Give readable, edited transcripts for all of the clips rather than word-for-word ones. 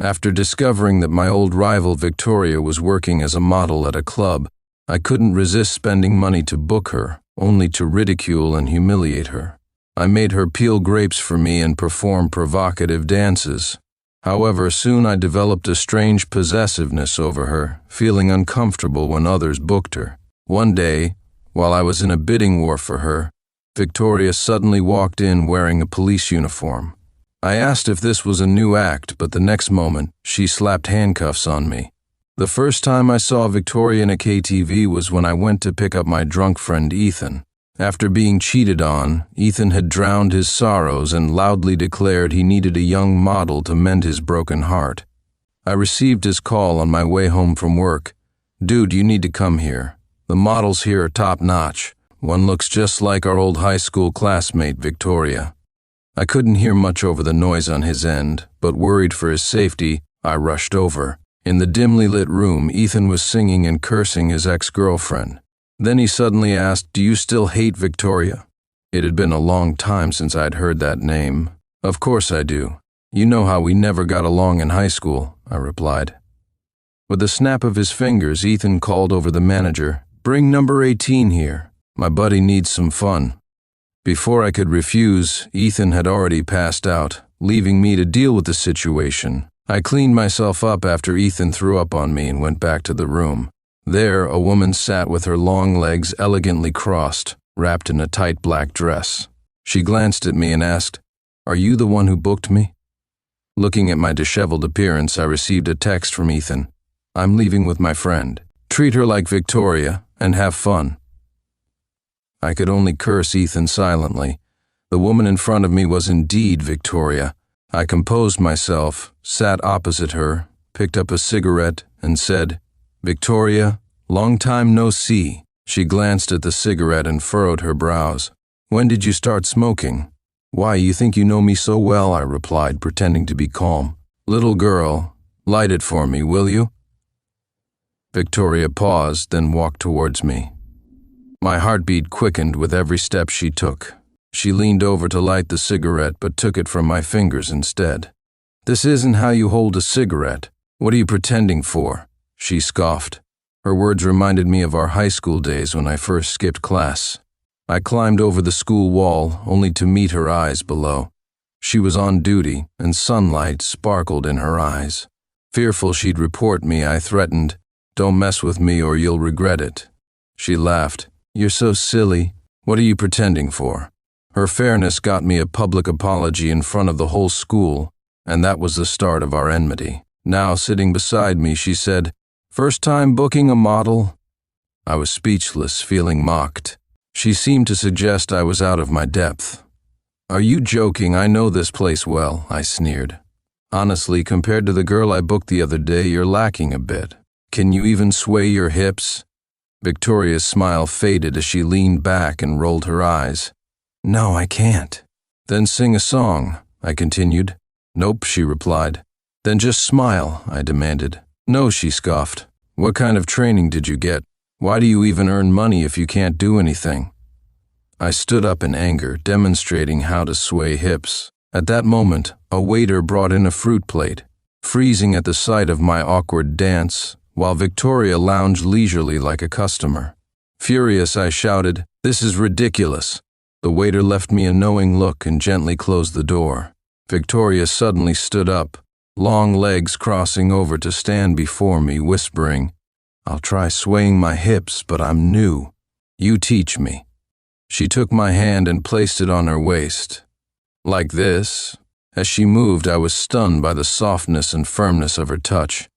After discovering that my old rival Victoria was working as a model at a club, I couldn't resist spending money to book her, only to ridicule and humiliate her. I made her peel grapes for me and perform provocative dances. However, soon I developed a strange possessiveness over her, feeling uncomfortable when others booked her. One day, while I was in a bidding war for her, Victoria suddenly walked in wearing a police uniform. I asked if this was a new act, but the next moment, she slapped handcuffs on me. The first time I saw Victoria in a KTV was when I went to pick up my drunk friend Ethan. After being cheated on, Ethan had drowned his sorrows and loudly declared he needed a young model to mend his broken heart. I received his call on my way home from work. "Dude, you need to come here. The models here are top-notch. One looks just like our old high school classmate, Victoria." I couldn't hear much over the noise on his end, but worried for his safety, I rushed over. In the dimly lit room, Ethan was singing and cursing his ex-girlfriend. Then he suddenly asked, "Do you still hate Victoria?" It had been a long time since I'd heard that name. "Of course I do. You know how we never got along in high school," I replied. With a snap of his fingers, Ethan called over the manager, "Bring number 18 here. My buddy needs some fun." Before I could refuse, Ethan had already passed out, leaving me to deal with the situation. I cleaned myself up after Ethan threw up on me and went back to the room. There, a woman sat with her long legs elegantly crossed, wrapped in a tight black dress. She glanced at me and asked, "Are you the one who booked me?" Looking at my disheveled appearance, I received a text from Ethan. "I'm leaving with my friend. Treat her like Victoria and have fun." I could only curse Ethan silently. The woman in front of me was indeed Victoria. I composed myself, sat opposite her, picked up a cigarette, and said, "Victoria, long time no see." She glanced at the cigarette and furrowed her brows. "When did you start smoking?" "Why, you think you know me so well," I replied, pretending to be calm. "Little girl, light it for me, will you?" Victoria paused, then walked towards me. My heartbeat quickened with every step she took. She leaned over to light the cigarette, but took it from my fingers instead. "This isn't how you hold a cigarette. What are you pretending for?" She scoffed. Her words reminded me of our high school days when I first skipped class. I climbed over the school wall, only to meet her eyes below. She was on duty, and sunlight sparkled in her eyes. Fearful she'd report me, I threatened, "Don't mess with me or you'll regret it." She laughed. "You're so silly. What are you pretending for?" Her fairness got me a public apology in front of the whole school, and that was the start of our enmity. Now, sitting beside me, she said, "First time booking a model?" I was speechless, feeling mocked. She seemed to suggest I was out of my depth. "Are you joking? I know this place well," I sneered. "Honestly, compared to the girl I booked the other day, you're lacking a bit. Can you even sway your hips?" Victoria's smile faded as she leaned back and rolled her eyes. "No, I can't." "Then sing a song," I continued. "Nope," she replied. "Then just smile," I demanded. "No," she scoffed. "What kind of training did you get? Why do you even earn money if you can't do anything?" I stood up in anger, demonstrating how to sway hips. At that moment, a waiter brought in a fruit plate. Freezing at the sight of my awkward dance, while Victoria lounged leisurely like a customer. Furious, I shouted, "This is ridiculous." The waiter left me a knowing look and gently closed the door. Victoria suddenly stood up, long legs crossing over to stand before me, whispering, "I'll try swaying my hips, but I'm new. You teach me." She took my hand and placed it on her waist. Like this. As she moved, I was stunned by the softness and firmness of her touch.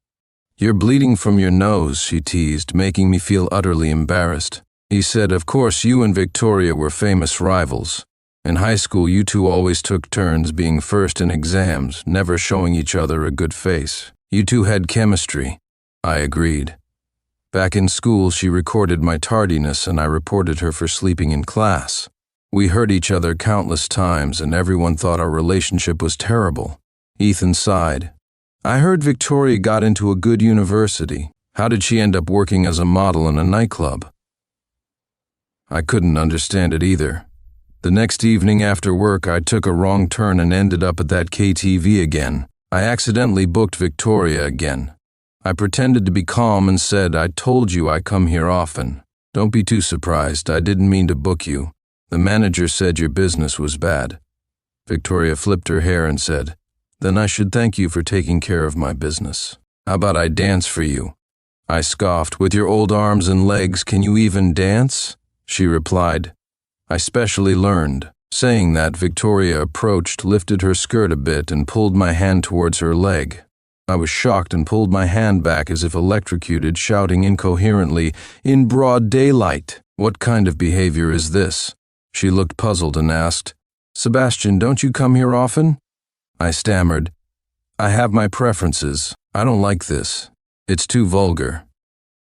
"You're bleeding from your nose," she teased, making me feel utterly embarrassed. He said, "Of course, you and Victoria were famous rivals. In high school, you two always took turns being first in exams, never showing each other a good face. You two had chemistry." I agreed. Back in school, she recorded my tardiness and I reported her for sleeping in class. We hurt each other countless times and everyone thought our relationship was terrible. Ethan sighed. "I heard Victoria got into a good university. How did she end up working as a model in a nightclub?" I couldn't understand it either. The next evening after work, I took a wrong turn and ended up at that KTV again. I accidentally booked Victoria again. I pretended to be calm and said, "I told you I come here often. Don't be too surprised, I didn't mean to book you. The manager said your business was bad." Victoria flipped her hair and said, "Then I should thank you for taking care of my business. How about I dance for you?" I scoffed, "With your old arms and legs, can you even dance?" She replied, "I specially learned." Saying that, Victoria approached, lifted her skirt a bit, and pulled my hand towards her leg. I was shocked and pulled my hand back as if electrocuted, shouting incoherently, "In broad daylight! What kind of behavior is this?" She looked puzzled and asked, "Sebastian, don't you come here often?" I stammered, "I have my preferences. I don't like this. It's too vulgar."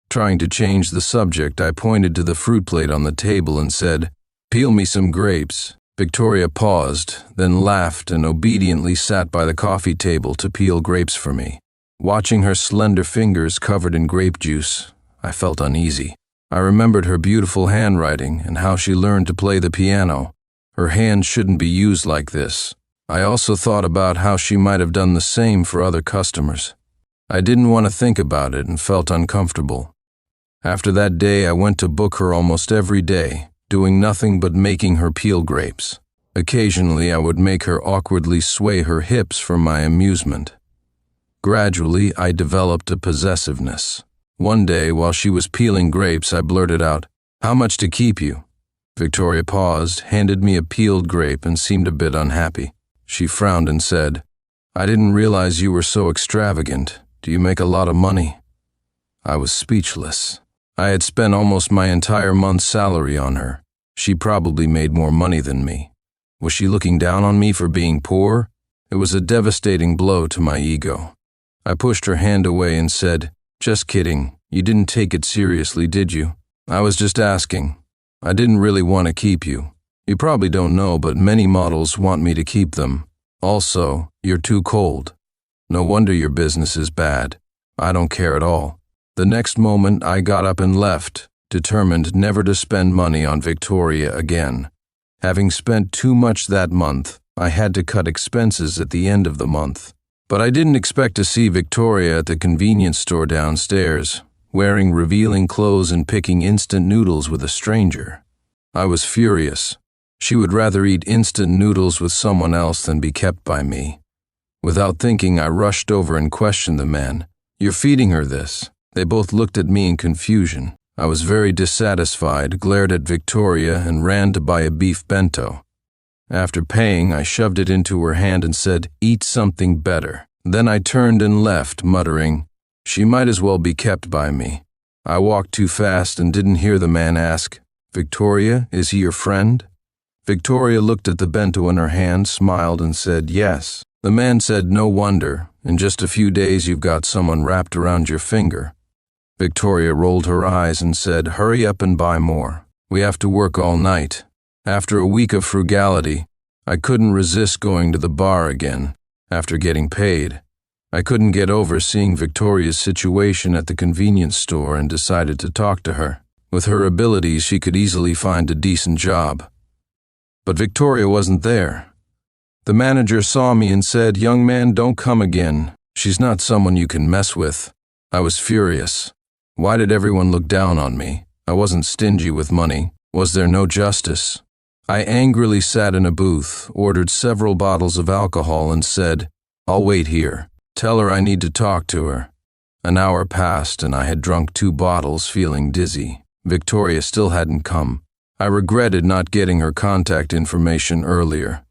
Trying to change the subject, I pointed to the fruit plate on the table and said, "Peel me some grapes." Victoria paused, then laughed and obediently sat by the coffee table to peel grapes for me. Watching her slender fingers covered in grape juice, I felt uneasy. I remembered her beautiful handwriting and how she learned to play the piano. Her hands shouldn't be used like this. I also thought about how she might have done the same for other customers. I didn't want to think about it and felt uncomfortable. After that day, I went to book her almost every day, doing nothing but making her peel grapes. Occasionally, I would make her awkwardly sway her hips for my amusement. Gradually, I developed a possessiveness. One day, while she was peeling grapes, I blurted out, "How much to keep you?" Victoria paused, handed me a peeled grape, and seemed a bit unhappy. She frowned and said, "I didn't realize you were so extravagant. Do you make a lot of money?" I was speechless. I had spent almost my entire month's salary on her. She probably made more money than me. Was she looking down on me for being poor? It was a devastating blow to my ego. I pushed her hand away and said, "Just kidding. You didn't take it seriously, did you? I was just asking. I didn't really want to keep you. You probably don't know, but many models want me to keep them. Also, you're too cold. No wonder your business is bad. I don't care at all." The next moment, I got up and left, determined never to spend money on Victoria again. Having spent too much that month, I had to cut expenses at the end of the month. But I didn't expect to see Victoria at the convenience store downstairs, wearing revealing clothes and picking instant noodles with a stranger. I was furious. She would rather eat instant noodles with someone else than be kept by me. Without thinking, I rushed over and questioned the man. "You're feeding her this?" They both looked at me in confusion. I was very dissatisfied, glared at Victoria, and ran to buy a beef bento. After paying, I shoved it into her hand and said, "Eat something better." Then I turned and left, muttering, "She might as well be kept by me." I walked too fast and didn't hear the man ask, "Victoria, is he your friend?" Victoria looked at the bento in her hand, smiled, and said, "Yes." The man said, "No wonder. In just a few days you've got someone wrapped around your finger." Victoria rolled her eyes and said, "Hurry up and buy more. We have to work all night." After a week of frugality, I couldn't resist going to the bar again, after getting paid. I couldn't get over seeing Victoria's situation at the convenience store and decided to talk to her. With her abilities, she could easily find a decent job. But Victoria wasn't there. The manager saw me and said, "Young man, don't come again. She's not someone you can mess with." I was furious. Why did everyone look down on me? I wasn't stingy with money. Was there no justice? I angrily sat in a booth, ordered several bottles of alcohol, and said, "I'll wait here. Tell her I need to talk to her." An hour passed and I had drunk 2 bottles, feeling dizzy. Victoria still hadn't come. I regretted not getting her contact information earlier.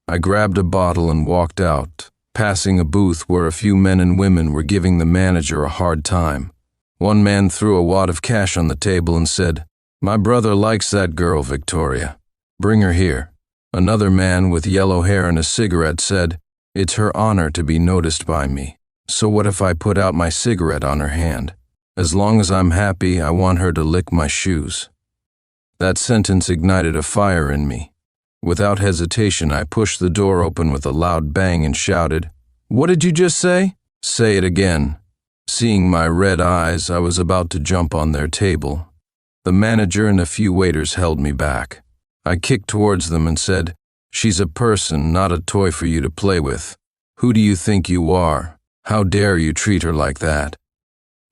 I grabbed a bottle and walked out, passing a booth where a few men and women were giving the manager a hard time. One man threw a wad of cash on the table and said, "My brother likes that girl, Victoria. Bring her here." Another man with yellow hair and a cigarette said, "It's her honor to be noticed by me. So what if I put out my cigarette on her hand? As long as I'm happy, I want her to lick my shoes." That sentence ignited a fire in me. Without hesitation, I pushed the door open with a loud bang and shouted, "What did you just say?" "Say it again." Seeing my red eyes, I was about to jump on their table. The manager and a few waiters held me back. I kicked towards them and said, "She's a person, not a toy for you to play with. Who do you think you are? How dare you treat her like that?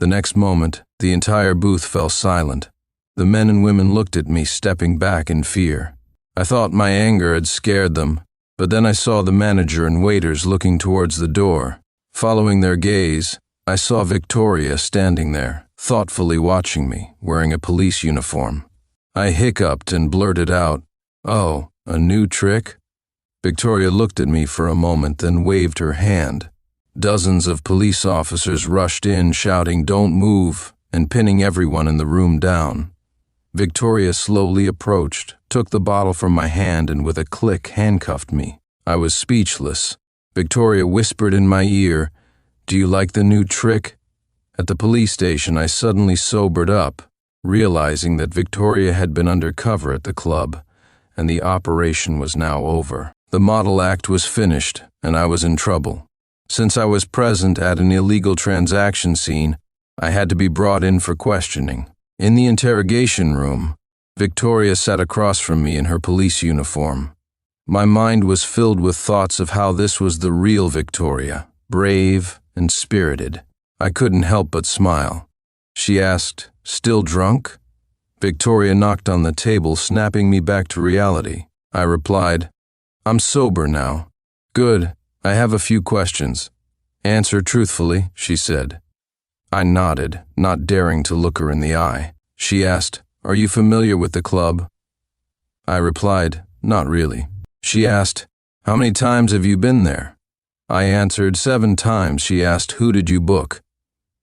The next moment, the entire booth fell silent. The men and women looked at me, stepping back in fear. I thought my anger had scared them, but then I saw the manager and waiters looking towards the door. Following their gaze, I saw Victoria standing there, thoughtfully watching me, wearing a police uniform. I hiccuped and blurted out, "Oh, a new trick?" Victoria looked at me for a moment, then waved her hand. Dozens of police officers rushed in, shouting, "Don't move," and pinning everyone in the room down. Victoria slowly approached, took the bottle from my hand, and with a click handcuffed me. I was speechless. Victoria whispered in my ear, "Do you like the new trick?" At the police station, I suddenly sobered up, realizing that Victoria had been undercover at the club, and the operation was now over. The model act was finished, and I was in trouble. Since I was present at an illegal transaction scene, I had to be brought in for questioning. In the interrogation room, Victoria sat across from me in her police uniform. My mind was filled with thoughts of how this was the real Victoria, brave and spirited. I couldn't help but smile. She asked, "Still drunk?" Victoria knocked on the table, snapping me back to reality. I replied, "I'm sober now." "Good. I have a few questions." "Answer truthfully," she said. I nodded, not daring to look her in the eye. She asked, "Are you familiar with the club?" I replied, "Not really." She asked, "How many times have you been there?" I answered, 7 times. She asked, "Who did you book?"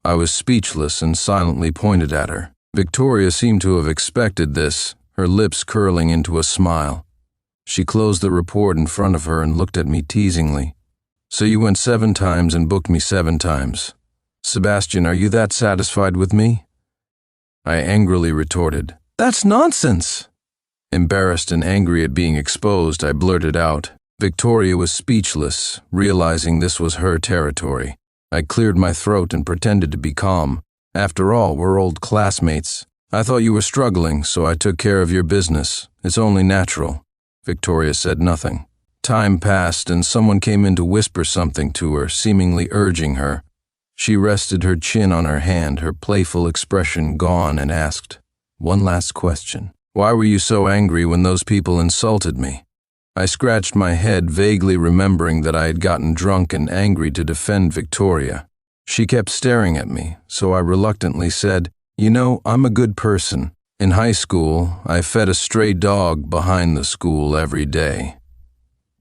I was speechless and silently pointed at her. Victoria seemed to have expected this, her lips curling into a smile. She closed the report in front of her and looked at me teasingly. "So you went 7 times and booked me 7 times. Sebastian, are you that satisfied with me?" I angrily retorted, "That's nonsense." Embarrassed and angry at being exposed, I blurted out. Victoria was speechless, realizing this was her territory. I cleared my throat and pretended to be calm. "After all, we're old classmates. I thought you were struggling, so I took care of your business. It's only natural." Victoria said nothing. Time passed and someone came in to whisper something to her, seemingly urging her. She rested her chin on her hand, her playful expression gone, and asked, "One last question. Why were you so angry when those people insulted me?" I scratched my head, vaguely remembering that I had gotten drunk and angry to defend Victoria. She kept staring at me, so I reluctantly said, "You know, I'm a good person. In high school, I fed a stray dog behind the school every day.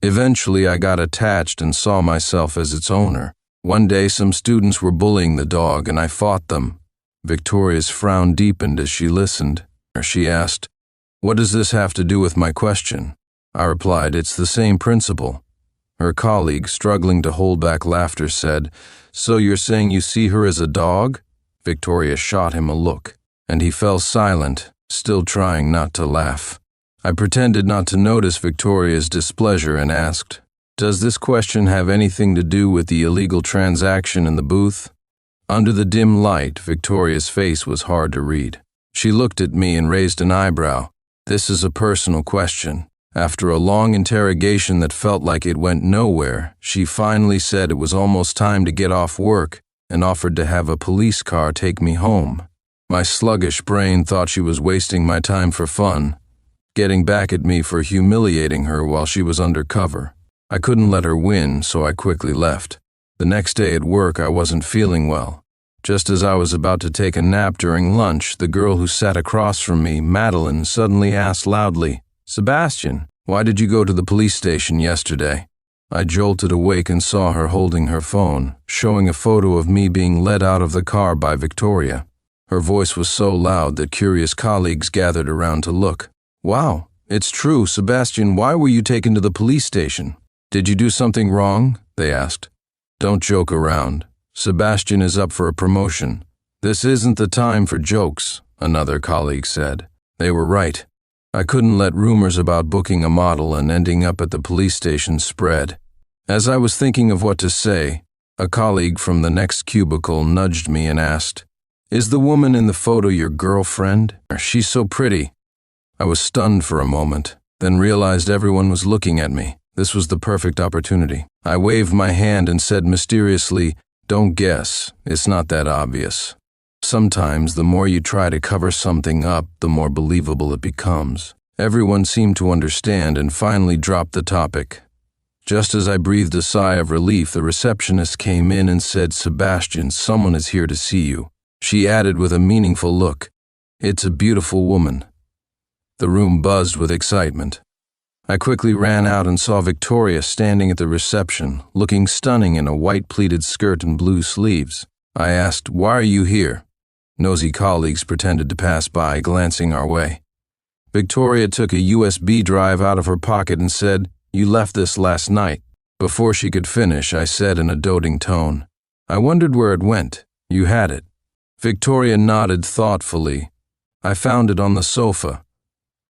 Eventually, I got attached and saw myself as its owner. One day, some students were bullying the dog, and I fought them." Victoria's frown deepened as she listened. She asked, "What does this have to do with my question?" I replied, "It's the same principle." Her colleague, struggling to hold back laughter, said, "So you're saying you see her as a dog?" Victoria shot him a look, and he fell silent, still trying not to laugh. I pretended not to notice Victoria's displeasure and asked, "Does this question have anything to do with the illegal transaction in the booth?" Under the dim light, Victoria's face was hard to read. She looked at me and raised an eyebrow. "This is a personal question." After a long interrogation that felt like it went nowhere, she finally said it was almost time to get off work and offered to have a police car take me home. My sluggish brain thought she was wasting my time for fun, getting back at me for humiliating her while she was undercover. I couldn't let her win, so I quickly left. The next day at work, I wasn't feeling well. Just as I was about to take a nap during lunch, the girl who sat across from me, Madeline, suddenly asked loudly, "Sebastian, why did you go to the police station yesterday?" I jolted awake and saw her holding her phone, showing a photo of me being led out of the car by Victoria. Her voice was so loud that curious colleagues gathered around to look. "Wow, it's true, Sebastian, why were you taken to the police station? Did you do something wrong?" they asked. "Don't joke around. Sebastian is up for a promotion." "This isn't the time for jokes," another colleague said. They were right. I couldn't let rumors about booking a model and ending up at the police station spread. As I was thinking of what to say, a colleague from the next cubicle nudged me and asked, "Is the woman in the photo your girlfriend? She's so pretty." I was stunned for a moment, then realized everyone was looking at me. This was the perfect opportunity. I waved my hand and said mysteriously, "Don't guess, it's not that obvious." Sometimes the more you try to cover something up, the more believable it becomes. Everyone seemed to understand and finally dropped the topic. Just as I breathed a sigh of relief, the receptionist came in and said, "Sebastian, someone is here to see you." She added with a meaningful look, "It's a beautiful woman." The room buzzed with excitement. I quickly ran out and saw Victoria standing at the reception, looking stunning in a white pleated skirt and blue sleeves. I asked, "Why are you here?" Nosy colleagues pretended to pass by, glancing our way. Victoria took a USB drive out of her pocket and said, "You left this last night." Before she could finish, I said in a doting tone, "I wondered where it went. You had it." Victoria nodded thoughtfully. "I found it on the sofa."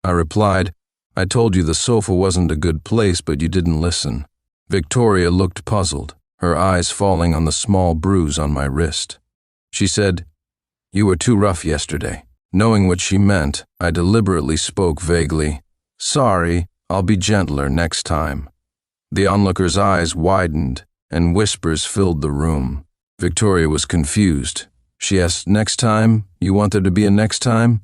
I replied, "I told you the sofa wasn't a good place, but you didn't listen." Victoria looked puzzled, her eyes falling on the small bruise on my wrist. She said, "You were too rough yesterday." Knowing what she meant, I deliberately spoke vaguely, "Sorry, I'll be gentler next time." The onlooker's eyes widened, and whispers filled the room. Victoria was confused. She asked, "Next time? You want there to be a next time?"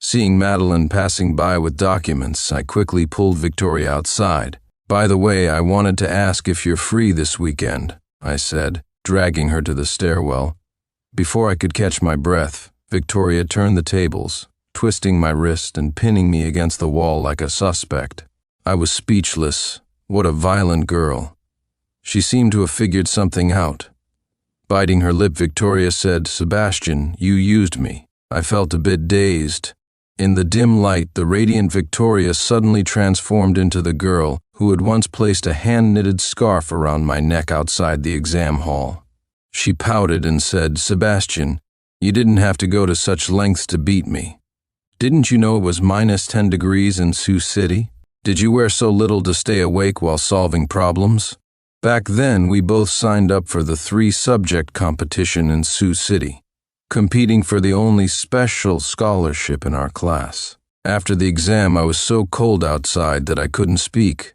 Seeing Madeline passing by with documents, I quickly pulled Victoria outside. "By the way, I wanted to ask if you're free this weekend," I said, dragging her to the stairwell. Before I could catch my breath, Victoria turned the tables, twisting my wrist and pinning me against the wall like a suspect. I was speechless. What a violent girl. She seemed to have figured something out. Biting her lip, Victoria said, "Sebastian, you used me." I felt a bit dazed. In the dim light, the radiant Victoria suddenly transformed into the girl who had once placed a hand-knitted scarf around my neck outside the exam hall. She pouted and said, "Sebastian, you didn't have to go to such lengths to beat me. Didn't you know it was -10 degrees in Sioux City? Did you wear so little to stay awake while solving problems?" Back then, we both signed up for the 3-subject competition in Sioux City, competing for the only special scholarship in our class. After the exam, I was so cold outside that I couldn't speak.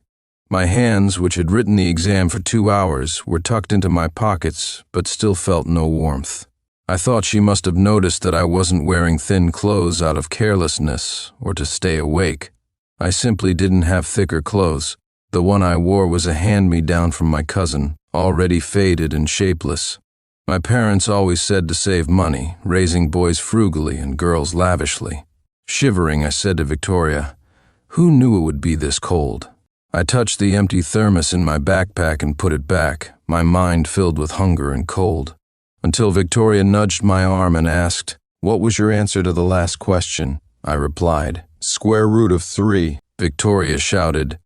My hands, which had written the exam for 2 hours, were tucked into my pockets, but still felt no warmth. I thought she must have noticed that I wasn't wearing thin clothes out of carelessness or to stay awake. I simply didn't have thicker clothes. The one I wore was a hand-me-down from my cousin, already faded and shapeless. My parents always said to save money, raising boys frugally and girls lavishly. Shivering, I said to Victoria, "Who knew it would be this cold?" I touched the empty thermos in my backpack and put it back, my mind filled with hunger and cold. Until Victoria nudged my arm and asked, "What was your answer to the last question?" I replied, "Square root of 3. Victoria shouted,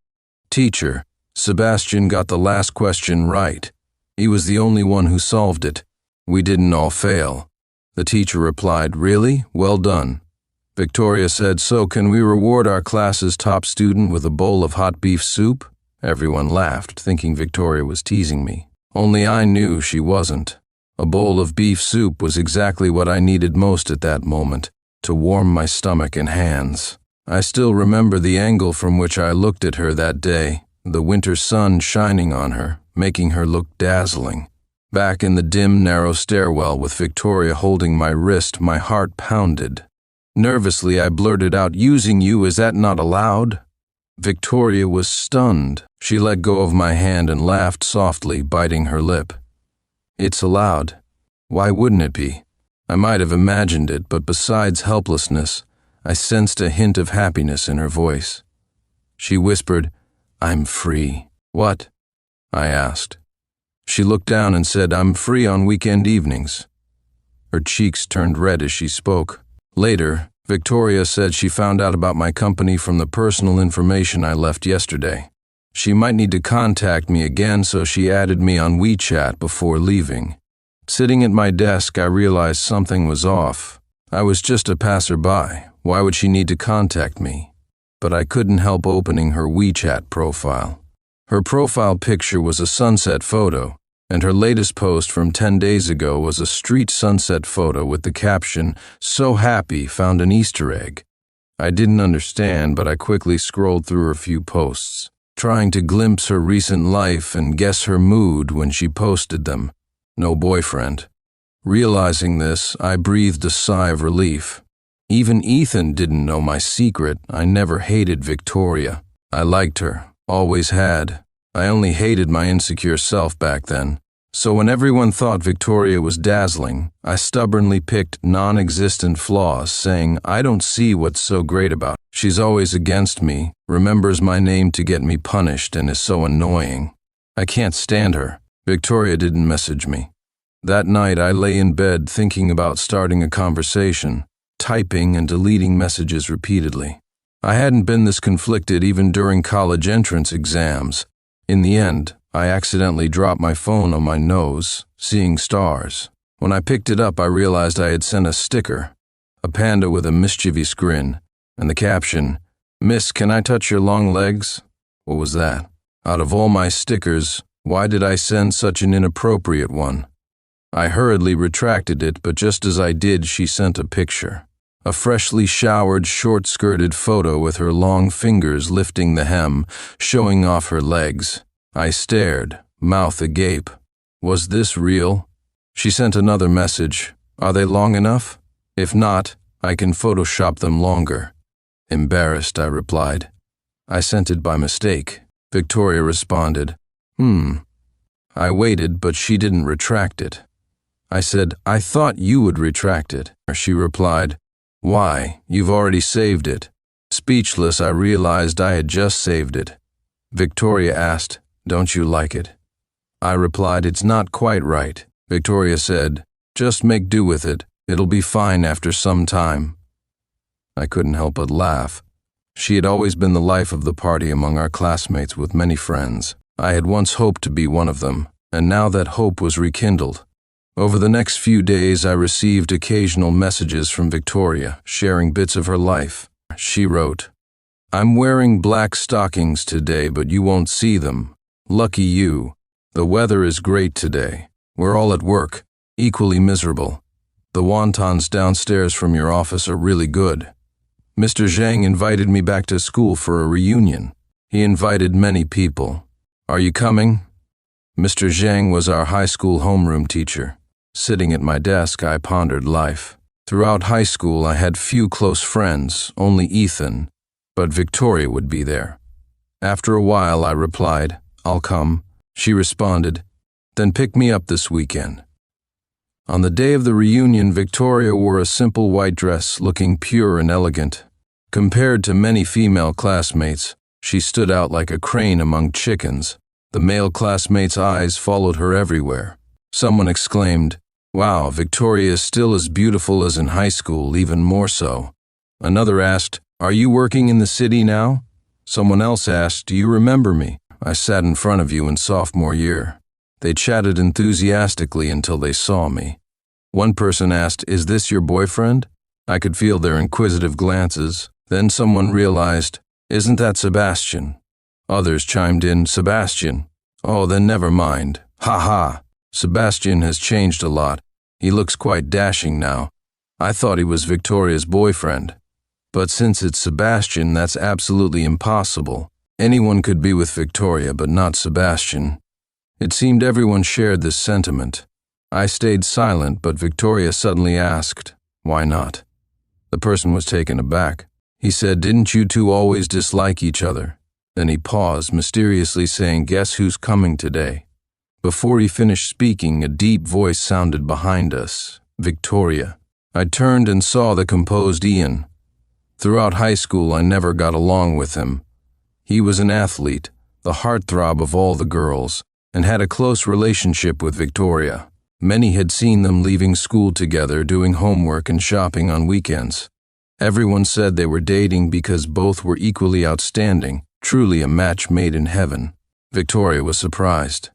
"Teacher, Sebastian got the last question right. He was the only one who solved it. We didn't all fail." The teacher replied, "Really? Well done." Victoria said, "So can we reward our class's top student with a bowl of hot beef soup?" Everyone laughed, thinking Victoria was teasing me. Only I knew she wasn't. A bowl of beef soup was exactly what I needed most at that moment, to warm my stomach and hands. I still remember the angle from which I looked at her that day, the winter sun shining on her, making her look dazzling. Back in the dim, narrow stairwell with Victoria holding my wrist, my heart pounded. Nervously, I blurted out, "Using you, is that not allowed?" Victoria was stunned. She let go of my hand and laughed softly, biting her lip. "It's allowed. Why wouldn't it be?" I might have imagined it, but besides helplessness, I sensed a hint of happiness in her voice. She whispered, "I'm free." "What?" I asked. She looked down and said, "I'm free on weekend evenings." Her cheeks turned red as she spoke. Later, Victoria said she found out about my company from the personal information I left yesterday. She might need to contact me again, so she added me on WeChat before leaving. Sitting at my desk, I realized something was off. I was just a passerby. Why would she need to contact me? But I couldn't help opening her WeChat profile. Her profile picture was a sunset photo, and her latest post from 10 days ago was a street sunset photo with the caption, "So happy, found an Easter egg." I didn't understand, but I quickly scrolled through her few posts. trying to glimpse her recent life and guess her mood when she posted them. No boyfriend. Realizing this, I breathed a sigh of relief. Even Ethan didn't know my secret. I never hated Victoria. I liked her, always had. I only hated my insecure self back then. So when everyone thought Victoria was dazzling, I stubbornly picked non-existent flaws, saying, I don't see what's so great about her. She's always against me, remembers my name to get me punished, and is so annoying. I can't stand her. Victoria didn't message me. That night I lay in bed thinking about starting a conversation, typing and deleting messages repeatedly. I hadn't been this conflicted even during college entrance exams. In the end, I accidentally dropped my phone on my nose, seeing stars. When I picked it up, I realized I had sent a sticker, a panda with a mischievous grin, and the caption, "Miss, can I touch your long legs?" What was that? Out of all my stickers, why did I send such an inappropriate one? I hurriedly retracted it, but just as I did, she sent a picture. A freshly showered, short-skirted photo with her long fingers lifting the hem, showing off her legs. I stared, mouth agape. Was this real? She sent another message. Are they long enough? If not, I can Photoshop them longer. Embarrassed, I replied. I sent it by mistake. Victoria responded, I waited, but she didn't retract it. I said, I thought you would retract it. She replied, Why? You've already saved it. Speechless, I realized I had just saved it. Victoria asked, Don't you like it? I replied, It's not quite right. Victoria said, Just make do with it. It'll be fine after some time. I couldn't help but laugh. She had always been the life of the party among our classmates with many friends. I had once hoped to be one of them, and now that hope was rekindled. Over the next few days, I received occasional messages from Victoria, sharing bits of her life. She wrote, I'm wearing black stockings today, but you won't see them. Lucky you. The weather is great today. We're all at work, equally miserable. The wontons downstairs from your office are really good. Mr. Zhang invited me back to school for a reunion. He invited many people. Are you coming? Mr. Zhang was our high school homeroom teacher. Sitting at my desk, I pondered life. Throughout high school, I had few close friends, only Ethan, but Victoria would be there. After a while, I replied, I'll come. She responded, Then pick me up this weekend. On the day of the reunion, Victoria wore a simple white dress, looking pure and elegant. Compared to many female classmates, she stood out like a crane among chickens. The male classmates' eyes followed her everywhere. Someone exclaimed, Wow, Victoria is still as beautiful as in high school, even more so. Another asked, Are you working in the city now? Someone else asked, Do you remember me? I sat in front of you in sophomore year. They chatted enthusiastically until they saw me. One person asked, Is this your boyfriend? I could feel their inquisitive glances. Then someone realized, Isn't that Sebastian? Others chimed in, Sebastian. Oh, then never mind. Ha ha. Sebastian has changed a lot. He looks quite dashing now. I thought he was Victoria's boyfriend. But since it's Sebastian, that's absolutely impossible. Anyone could be with Victoria, but not Sebastian. It seemed everyone shared this sentiment. I stayed silent, but Victoria suddenly asked, Why not? The person was taken aback. He said, Didn't you two always dislike each other? Then he paused, mysteriously saying, Guess who's coming today? Before he finished speaking, a deep voice sounded behind us, Victoria. I turned and saw the composed Ian. Throughout high school, I never got along with him. He was an athlete, the heartthrob of all the girls, and had a close relationship with Victoria. Many had seen them leaving school together, doing homework and shopping on weekends. Everyone said they were dating because both were equally outstanding, truly a match made in heaven. Victoria was surprised.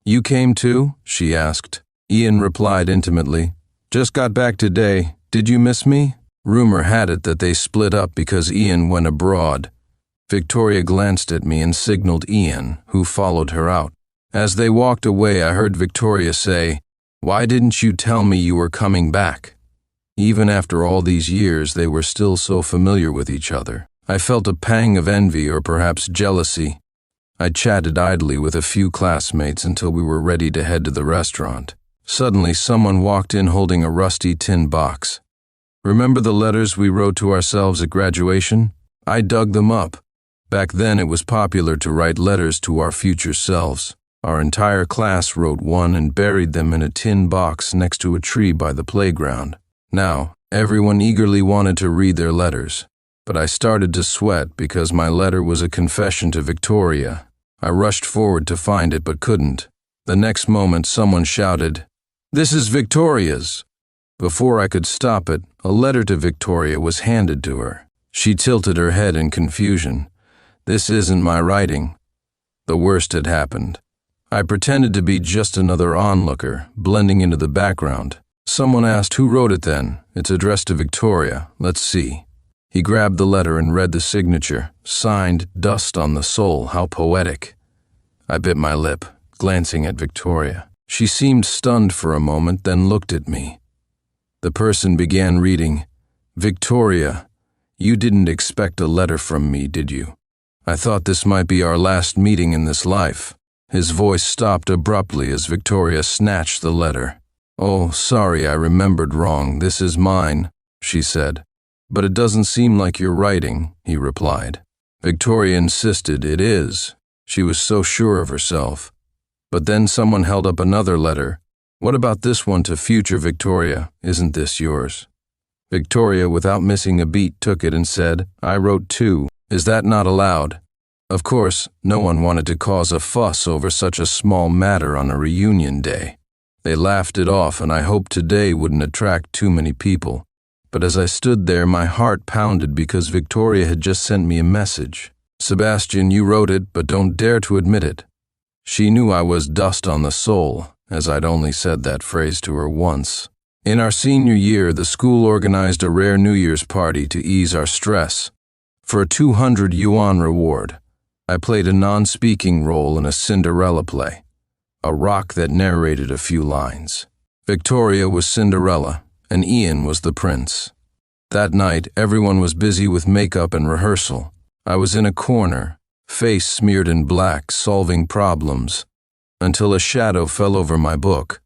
You came too? She asked. Ian replied intimately, Just got back today. Did you miss me? Rumor had it that they split up because Ian went abroad. Victoria glanced at me and signaled Ian, who followed her out. As they walked away, I heard Victoria say, Why didn't you tell me you were coming back? Even after all these years, they were still so familiar with each other. I felt a pang of envy or perhaps jealousy. I chatted idly with a few classmates until we were ready to head to the restaurant. Suddenly, someone walked in holding a rusty tin box. Remember the letters we wrote to ourselves at graduation? I dug them up. Back then, it was popular to write letters to our future selves. Our entire class wrote one and buried them in a tin box next to a tree by the playground. Now, everyone eagerly wanted to read their letters, but I started to sweat because my letter was a confession to Victoria. I rushed forward to find it but couldn't. The next moment, someone shouted, "This is Victoria's!" Before I could stop it, a letter to Victoria was handed to her. She tilted her head in confusion. "This isn't my writing." The worst had happened. I pretended to be just another onlooker, blending into the background. Someone asked, "Who wrote it then?" "It's addressed to Victoria. Let's see." He grabbed the letter and read the signature. Signed, "Dust on the Soul." How poetic. I bit my lip, glancing at Victoria. She seemed stunned for a moment, then looked at me. The person began reading, "Victoria, you didn't expect a letter from me, did you? I thought this might be our last meeting in this life." His voice stopped abruptly as Victoria snatched the letter. "Oh, sorry, I remembered wrong. This is mine," she said. "But it doesn't seem like you're writing," he replied. Victoria insisted it is. She was so sure of herself. But then someone held up another letter. "What about this one to future Victoria? Isn't this yours?" Victoria, without missing a beat, took it and said, "I wrote too. Is that not allowed?" Of course, no one wanted to cause a fuss over such a small matter on a reunion day. They laughed it off, and I hoped today wouldn't attract too many people. But as I stood there, my heart pounded because Victoria had just sent me a message. "Sebastian, you wrote it, but don't dare to admit it." She knew I was dust on the soul, as I'd only said that phrase to her once. In our senior year, the school organized a rare New Year's party to ease our stress. For a 200 yuan reward, I played a non-speaking role in a Cinderella play, a rock that narrated a few lines. Victoria was Cinderella, and Ian was the prince. That night, everyone was busy with makeup and rehearsal. I was in a corner, face smeared in black, solving problems, until a shadow fell over my book.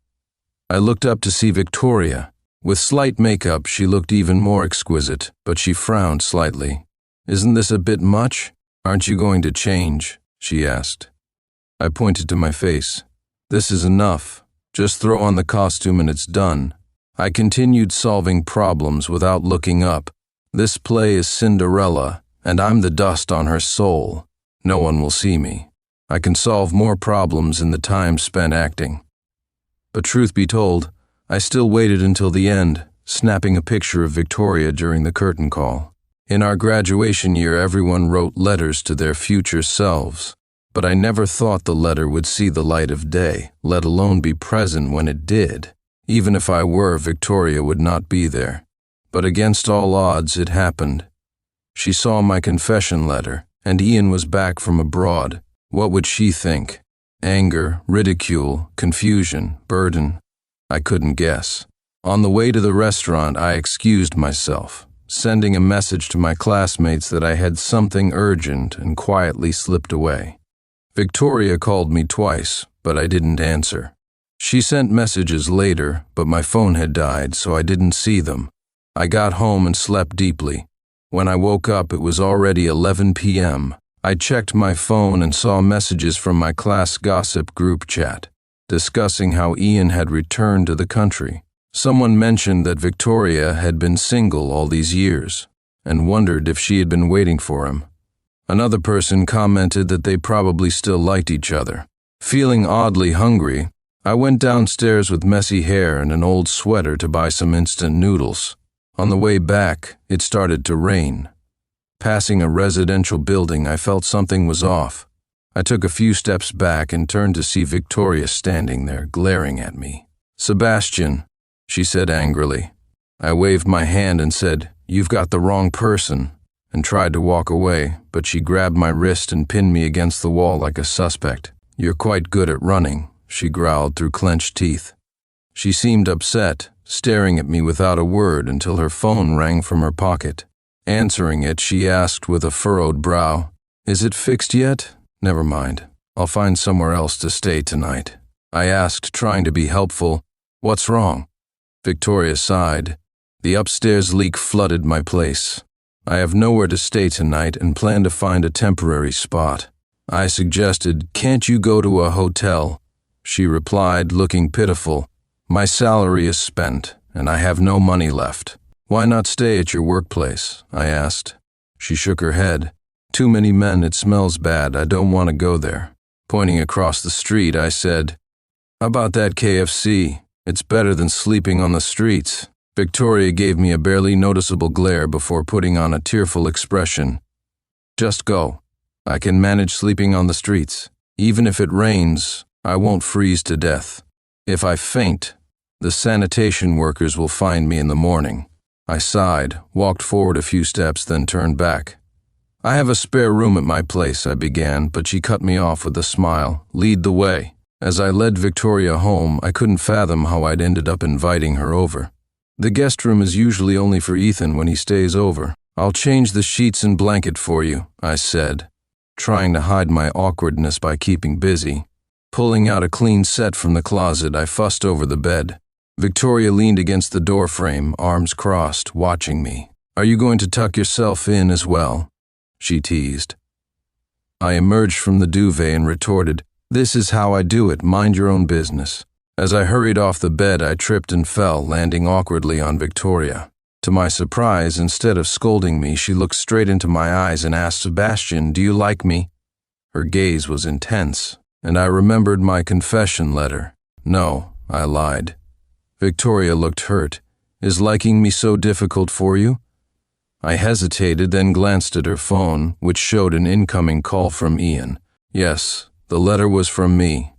I looked up to see Victoria. With slight makeup, she looked even more exquisite, but she frowned slightly. "Isn't this a bit much? Aren't you going to change?" she asked. I pointed to my face. "This is enough. Just throw on the costume and it's done." I continued solving problems without looking up. This play is Cinderella, and I'm the dust on her soul. No one will see me. I can solve more problems in the time spent acting. But truth be told, I still waited until the end, snapping a picture of Victoria during the curtain call. In our graduation year, everyone wrote letters to their future selves, but I never thought the letter would see the light of day, let alone be present when it did. Even if I were, Victoria would not be there. But against all odds, it happened. She saw my confession letter, and Ian was back from abroad. What would she think? Anger, ridicule, confusion, burden? I couldn't guess. On the way to the restaurant, I excused myself, sending a message to my classmates that I had something urgent, and quietly slipped away. Victoria called me twice, but I didn't answer. She sent messages later, but my phone had died, so I didn't see them. I got home and slept deeply. When I woke up, it was already 11 p.m. I checked my phone and saw messages from my class gossip group chat, discussing how Ian had returned to the country. Someone mentioned that Victoria had been single all these years, and wondered if she had been waiting for him. Another person commented that they probably still liked each other. Feeling oddly hungry, I went downstairs with messy hair and an old sweater to buy some instant noodles. On the way back, it started to rain. Passing a residential building, I felt something was off. I took a few steps back and turned to see Victoria standing there, glaring at me. "Sebastian," she said angrily. I waved my hand and said, "You've got the wrong person," and tried to walk away, but she grabbed my wrist and pinned me against the wall like a suspect. "You're quite good at running," she growled through clenched teeth. She seemed upset, staring at me without a word until her phone rang from her pocket. Answering it, she asked with a furrowed brow, "Is it fixed yet?" Never mind. I'll find somewhere else to stay tonight. I asked, trying to be helpful. What's wrong? Victoria sighed. The upstairs leak flooded my place. I have nowhere to stay tonight and plan to find a temporary spot. I suggested, can't you go to a hotel? She replied, looking pitiful. My salary is spent, and I have no money left. Why not stay at your workplace? I asked. She shook her head. Too many men, it smells bad, I don't want to go there. Pointing across the street, I said, how about that KFC? It's better than sleeping on the streets. Victoria gave me a barely noticeable glare before putting on a tearful expression. Just go. I can manage sleeping on the streets. Even if it rains, I won't freeze to death. If I faint, the sanitation workers will find me in the morning. I sighed, walked forward a few steps, then turned back. I have a spare room at my place, I began, but she cut me off with a smile. Lead the way. As I led Victoria home, I couldn't fathom how I'd ended up inviting her over. The guest room is usually only for Ethan when he stays over. I'll change the sheets and blanket for you, I said, trying to hide my awkwardness by keeping busy. Pulling out a clean set from the closet, I fussed over the bed. Victoria leaned against the doorframe, arms crossed, watching me. Are you going to tuck yourself in as well? She teased. I emerged from the duvet and retorted, this is how I do it, mind your own business. As I hurried off the bed, I tripped and fell, landing awkwardly on Victoria. To my surprise, instead of scolding me, she looked straight into my eyes and asked, Sebastian, do you like me? Her gaze was intense, and I remembered my confession letter. No, I lied. Victoria looked hurt. Is liking me so difficult for you? I hesitated, then glanced at her phone, which showed an incoming call from Ian. Yes, the letter was from me.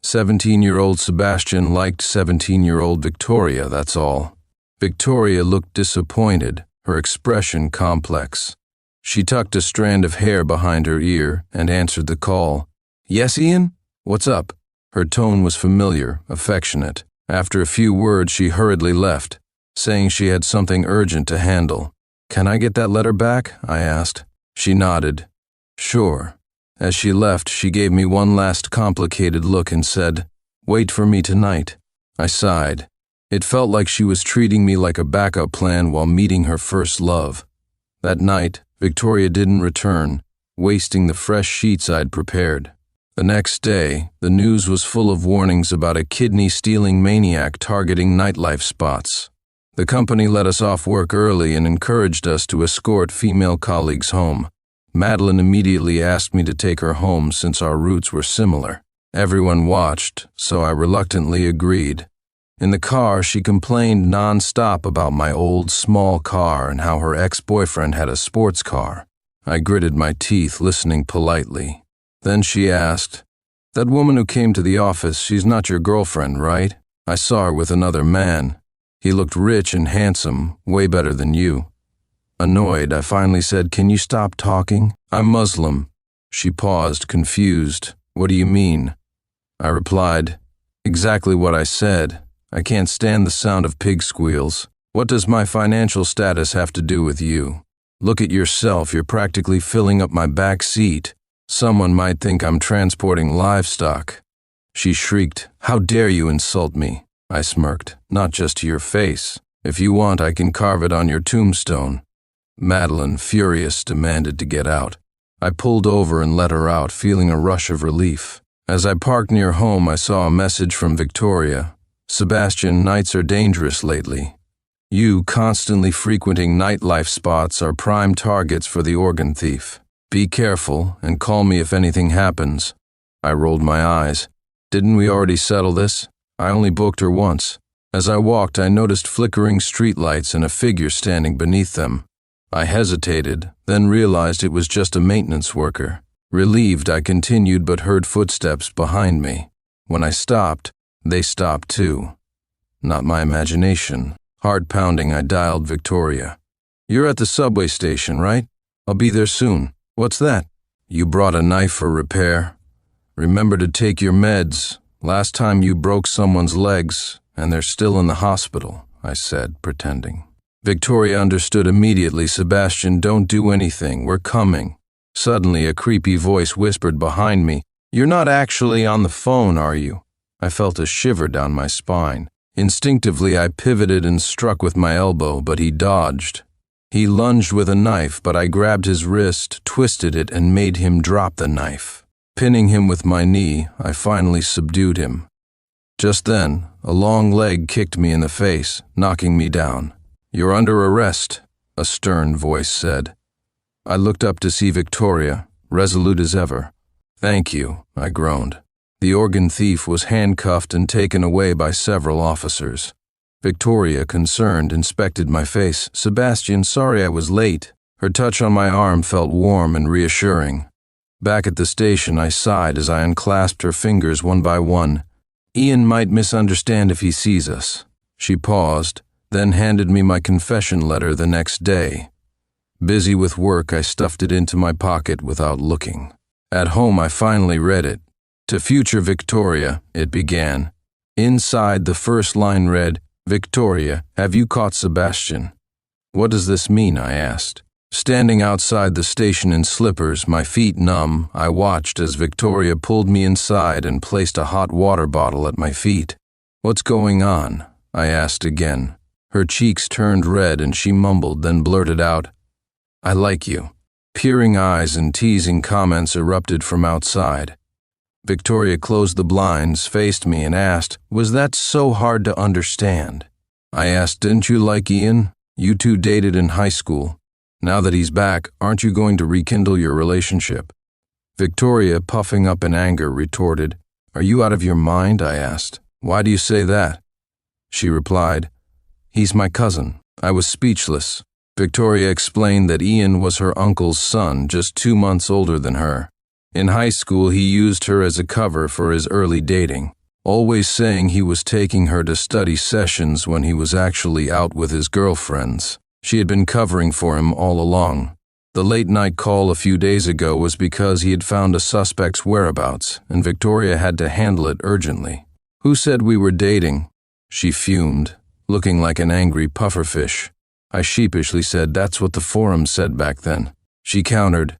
17-year-old Sebastian liked 17-year-old Victoria, that's all. Victoria looked disappointed, her expression complex. She tucked a strand of hair behind her ear and answered the call. Yes, Ian? What's up? Her tone was familiar, affectionate. After a few words, she hurriedly left, saying she had something urgent to handle. Can I get that letter back? I asked. She nodded. Sure. As she left, she gave me one last complicated look and said, wait for me tonight. I sighed. It felt like she was treating me like a backup plan while meeting her first love. That night, Victoria didn't return, wasting the fresh sheets I'd prepared. The next day, the news was full of warnings about a kidney-stealing maniac targeting nightlife spots. The company let us off work early and encouraged us to escort female colleagues home. Madeline immediately asked me to take her home since our routes were similar. Everyone watched, so I reluctantly agreed. In the car, she complained non-stop about my old, small car and how her ex-boyfriend had a sports car. I gritted my teeth, listening politely. Then she asked, that woman who came to the office, she's not your girlfriend, right? I saw her with another man. He looked rich and handsome, way better than you. Annoyed, I finally said, can you stop talking? I'm Muslim. She paused, confused. What do you mean? I replied, exactly what I said. I can't stand the sound of pig squeals. What does my financial status have to do with you? Look at yourself, you're practically filling up my back seat. Someone might think I'm transporting livestock. She shrieked, how dare you insult me? I smirked, not just to your face. If you want, I can carve it on your tombstone. Madeline, furious, demanded to get out. I pulled over and let her out, feeling a rush of relief. As I parked near home, I saw a message from Victoria. Sebastian, nights are dangerous lately. You, constantly frequenting nightlife spots, are prime targets for the organ thief. Be careful and call me if anything happens. I rolled my eyes. Didn't we already settle this? I only booked her once. As I walked, I noticed flickering streetlights and a figure standing beneath them. I hesitated, then realized it was just a maintenance worker. Relieved, I continued but heard footsteps behind me. When I stopped, they stopped too. Not my imagination. Heart pounding, I dialed Victoria. You're at the subway station, right? I'll be there soon. What's that? You brought a knife for repair. Remember to take your meds. Last time you broke someone's legs, and they're still in the hospital, I said, pretending. Victoria understood immediately. Sebastian, don't do anything. We're coming. Suddenly, a creepy voice whispered behind me, "You're not actually on the phone, are you?" I felt a shiver down my spine. Instinctively, I pivoted and struck with my elbow, but he dodged. He lunged with a knife, but I grabbed his wrist, twisted it, and made him drop the knife. Pinning him with my knee, I finally subdued him. Just then, a long leg kicked me in the face, knocking me down. "You're under arrest," a stern voice said. I looked up to see Victoria, resolute as ever. "Thank you," I groaned. The organ thief was handcuffed and taken away by several officers. Victoria, concerned, inspected my face. "Sebastian, sorry I was late." Her touch on my arm felt warm and reassuring. Back at the station, I sighed as I unclasped her fingers one by one. "Ian might misunderstand if he sees us." She paused, then handed me my confession letter the next day. Busy with work, I stuffed it into my pocket without looking. At home, I finally read it. "To future Victoria," it began. Inside, the first line read, "Victoria, have you caught Sebastian?" "What does this mean?" I asked. Standing outside the station in slippers, my feet numb, I watched as Victoria pulled me inside and placed a hot water bottle at my feet. "What's going on?" I asked again. Her cheeks turned red and she mumbled, then blurted out, "I like you." Peering eyes and teasing comments erupted from outside. Victoria closed the blinds, faced me, and asked, "Was that so hard to understand?" I asked, "Didn't you like Ian? You two dated in high school. Now that he's back, aren't you going to rekindle your relationship?" Victoria, puffing up in anger, retorted, "Are you out of your mind?" I asked. "Why do you say that?" She replied, "He's my cousin." I was speechless. Victoria explained that Ian was her uncle's son, just 2 months older than her. In high school, he used her as a cover for his early dating, always saying he was taking her to study sessions when he was actually out with his girlfriends. She had been covering for him all along. The late-night call a few days ago was because he had found a suspect's whereabouts, and Victoria had to handle it urgently. "Who said we were dating?" She fumed, looking like an angry pufferfish. I sheepishly said, "That's what the forums said back then." She countered,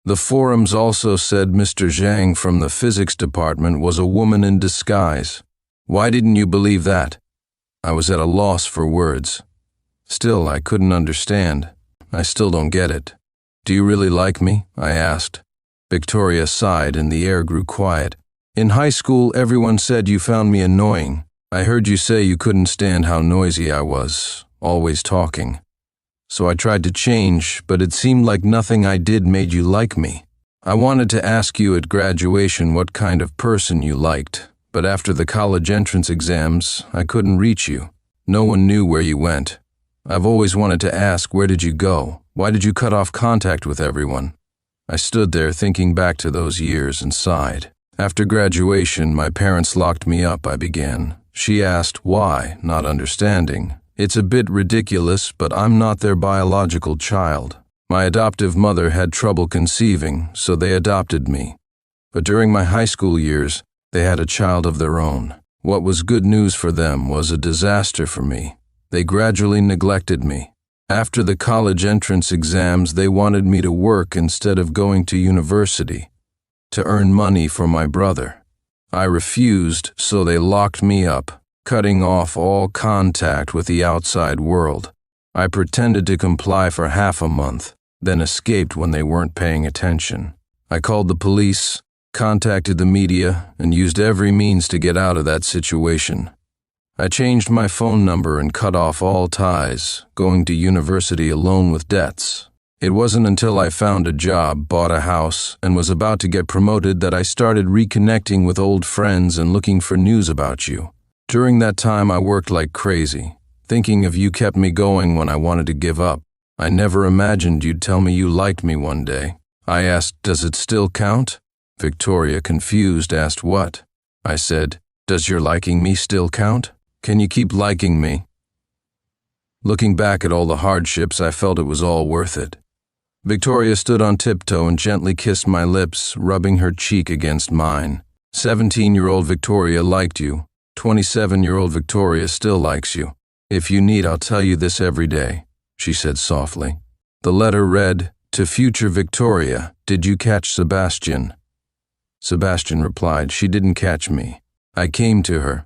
"The forums also said Mr. Zhang from the physics department was a woman in disguise. Why didn't you believe that?" I was at a loss for words. Still, I couldn't understand. "I still don't get it." "Do you really like me?" I asked. Victoria sighed and the air grew quiet. "In high school, everyone said you found me annoying. I heard you say you couldn't stand how noisy I was, always talking. So I tried to change, but it seemed like nothing I did made you like me. I wanted to ask you at graduation what kind of person you liked, but after the college entrance exams, I couldn't reach you. No one knew where you went. I've always wanted to ask, where did you go? Why did you cut off contact with everyone?" I stood there thinking back to those years and sighed. "After graduation, my parents locked me up," I began. She asked why, not understanding. "It's a bit ridiculous, but I'm not their biological child. My adoptive mother had trouble conceiving, so they adopted me. But during my high school years, they had a child of their own. What was good news for them was a disaster for me. They gradually neglected me. After the college entrance exams, they wanted me to work instead of going to university, to earn money for my brother. I refused, so they locked me up, cutting off all contact with the outside world. I pretended to comply for half a month, then escaped when they weren't paying attention. I called the police, contacted the media, and used every means to get out of that situation. I changed my phone number and cut off all ties, going to university alone with debts. It wasn't until I found a job, bought a house, and was about to get promoted that I started reconnecting with old friends and looking for news about you. During that time, I worked like crazy. Thinking of you kept me going when I wanted to give up. I never imagined you'd tell me you liked me one day." I asked, "Does it still count?" Victoria, confused, asked what. I said, "Does your liking me still count? Can you keep liking me?" Looking back at all the hardships, I felt it was all worth it. Victoria stood on tiptoe and gently kissed my lips, rubbing her cheek against mine. 17-year-old Victoria liked you. 27-year-old Victoria still likes you. If you need, I'll tell you this every day," she said softly. The letter read, To future Victoria, did you catch Sebastian? Sebastian replied, she didn't catch me. I came to her.